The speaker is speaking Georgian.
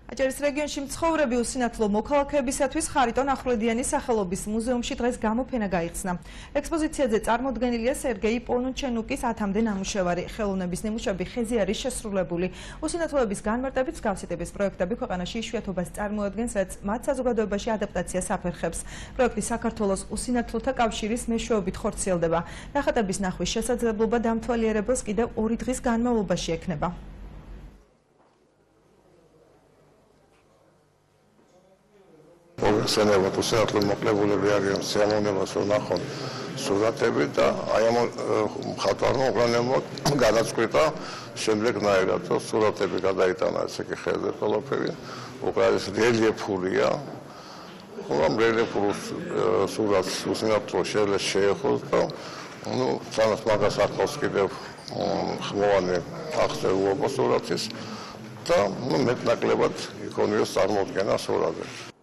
აჭარის რეგიონში მცხოვრები უსინათლო მოქალაქეებისათვის ხარიტონ ახვლედიანის სახელობის მუზეუმში დღეს გამოფენა გაიხსნა. ექსპოზიციაზე წარმოდგენილია სერგეი პონუჩენუკის 10-მდე ნამუშევარი. ხელოვნების ნიმუშები ხეზე არის შესრულებული. უსინათლოების განმარტებით მსგავსი ტიპის პროექტები ქვეყანაში იშვიათობას წარმოადგენს, რაც მათ საზოგადოებაში ადაპტაციას აფერხებს. პროექტი საქართველოს უსინათლოთა კავშირის მეშვეობით ხორციელდება. ნახატების ნახვის შესაძლებლობა დამთვალიერებელს კიდევ 2 დღის განმავლობაში ექნება. მოგხსენებათ უსინათლო მოკლებულები არიან სიამოვნებას რომ ნახონ სურათები და აი ამ მხატვარმა უყურებელმა განაწყვეტა შემდეგნაირად რომ სურათები გადაიტანა ესე კი ხეზე ყველაფერი უკრაინის რელიეფურია ამ რელიეფურ სურათს უსინათლო შეიძლება შეეხოს და სანამ მაგას ახლავს კიდევ ხმოვანი აღწერილობა სურათის და მეტნაკლებად იქონიოს წარმოდგენა სურათზე.